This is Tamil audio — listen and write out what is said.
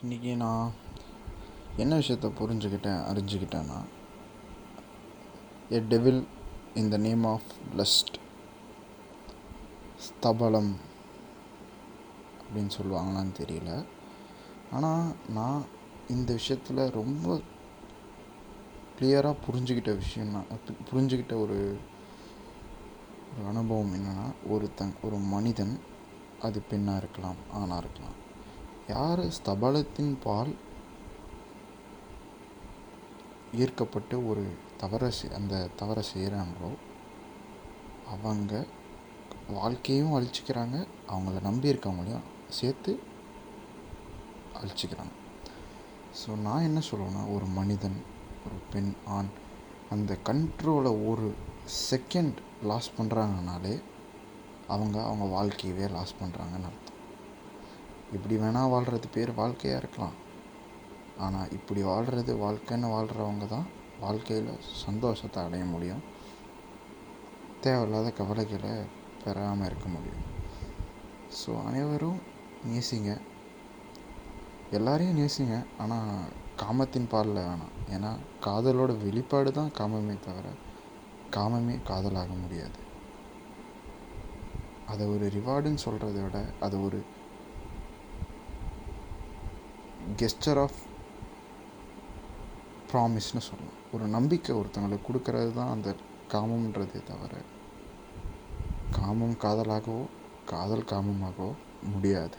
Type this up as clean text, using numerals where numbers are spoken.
இன்றைக்கி நான் என்ன விஷயத்த அறிஞ்சிக்கிட்டேன்னா, a devil in the name of lust, ஸ்தபலம் அப்படின்னு சொல்லுவாங்களான்னு தெரியல. ஆனால் நான் இந்த விஷயத்தில் ரொம்ப கிளியராக புரிஞ்சுக்கிட்ட ஒரு அனுபவம் என்னென்னா, ஒரு மனிதன், அது பெண்ணாக இருக்கலாம் ஆணாக இருக்கலாம், யார் ஸ்தபலத்தின் பால் ஈர்க்கப்பட்டு ஒரு அந்த தவறை செய்கிறாங்களோ அவங்க வாழ்க்கையும் அழிச்சிக்கிறாங்க, அவங்கள நம்பி இருக்கவங்களையும் சேர்த்து அழிச்சிக்கிறாங்க. ஸோ நான் என்ன சொல்லுவேன்னா, ஒரு மனிதன், ஒரு பெண், ஆண் அந்த கண்ட்ரோலை ஒரு செகண்ட் லாஸ் பண்ணுறாங்கனாலே அவங்க வாழ்க்கையவே லாஸ் பண்ணுறாங்கன்னு அர்த்தம். இப்படி வேணால் வாழ்கிறது பேர் வாழ்க்கையாக இருக்கலாம். ஆனால் இப்படி வாழ்க்கைன்னு வாழ்கிறவங்க தான் வாழ்க்கையில் சந்தோஷத்தை அடைய முடியும், தேவையில்லாத கவலைகளை பெறாமல் இருக்க முடியும். ஸோ அனைவரும் நேசிங்க, எல்லாரையும் நேசிங்க, ஆனால் காமத்தின் பாலில் வேணாம். ஏன்னா காதலோட வெளிப்பாடு தான் காமமே தவிர காமமே காதலாக முடியாது. அதை ஒரு ரிவார்டுன்னு சொல்கிறத விட அதை ஒரு கெஸ்டர் ஆஃப் ப்ராமிஸ்னு சொல்லலாம். ஒரு நம்பிக்கை ஒருத்தங்களுக்கு கொடுக்கறது தான் அந்த காமம்ன்றதே தவிர காமம் காதலாகவோ காதல் காமமாகவோ முடியாது.